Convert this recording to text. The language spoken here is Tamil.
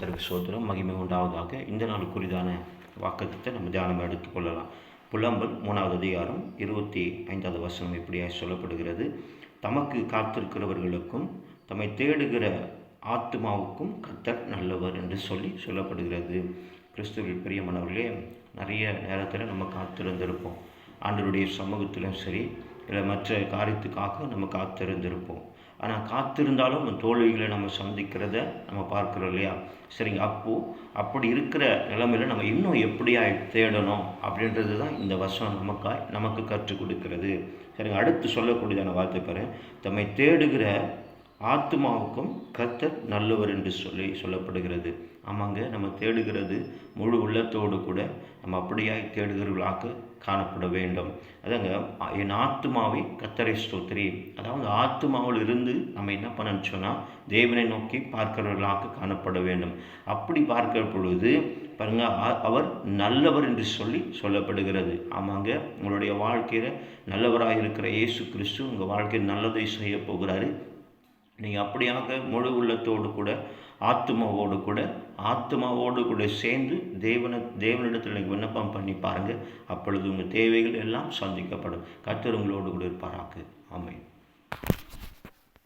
கர்த்தருக்கு சோதரம் மகிமை உண்டாவதாக. இந்த நாள் குறிதான வாக்குத்தத்தை நம்ம தியானம் எடுத்துக்கொள்ளலாம். புலம்பல் 3வது அதிகாரம் 25வது வசனம் இப்படியாக சொல்லப்படுகிறது. தமக்கு காத்திருக்கிறவர்களுக்கும் தம்மை தேடுகிற ஆத்மாவுக்கும் கர்த்தர் நல்லவர் என்று சொல்லப்படுகிறது. கிறிஸ்துவில் பிரியமானவர்களே, நிறைய நேரத்தில் நம்ம காத்திருந்திருப்போம். ஆண்டவருடைய சமூகத்திலும் சரி, இல்லை மற்ற காரியத்துக்காக நம்ம காத்திருந்திருப்போம். ஆனால் காத்திருந்தாலும் தோல்விகளை நம்ம சந்திக்கிறத நம்ம பார்க்குறோம் இல்லையா? சரிங்க, அப்படி இருக்கிற நிலைமையில் நம்ம இன்னும் எப்படியா தேடணும் அப்படின்றது தான் இந்த வசனம் நமக்கு கற்றுக் கொடுக்கிறது. சரிங்க, அடுத்து சொல்லக்கூடியதான வார்த்தை பாரு, தம்மை தேடுகிற ஆத்மாவுக்கும் கர்த்தர் நல்லவர் என்று சொல்லப்படுகிறது. ஆமாங்க, நம்ம தேடுகிறது முழு உள்ளத்தோடு கூட நம்ம அப்படியாய் தேடுகிறவர்களாக காணப்பட வேண்டும். அதாங்க, என் ஆத்மாவை கர்த்தரை ஸ்தோத்திரி. அதாவது ஆத்மாவில் இருந்து நம்ம என்ன பண்ணணும்னு சொன்னால் தேவனை நோக்கி பார்க்கிறவர்களாக காணப்பட வேண்டும். அப்படி பார்க்கிற பொழுது பாருங்க, அவர் நல்லவர் என்று சொல்லப்படுகிறது. ஆமாங்க, உங்களுடைய வாழ்க்கையில் நல்லவராக இருக்கிற இயேசு கிறிஸ்து உங்கள் வாழ்க்கையில் நல்லதை செய்ய போகிறாரு. நீங்கள் அப்படியாக முழு உள்ளத்தோடு கூட ஆத்மாவோடு கூட சேர்ந்து தேவனிடத்தில் நீங்கள் விண்ணப்பம் பண்ணி பாருங்கள். அப்பொழுது உங்கள் தேவைகள் எல்லாம் சந்திக்கப்படும். கர்த்தர் உங்களோடு கூட இருப்பாராக. ஆமென்.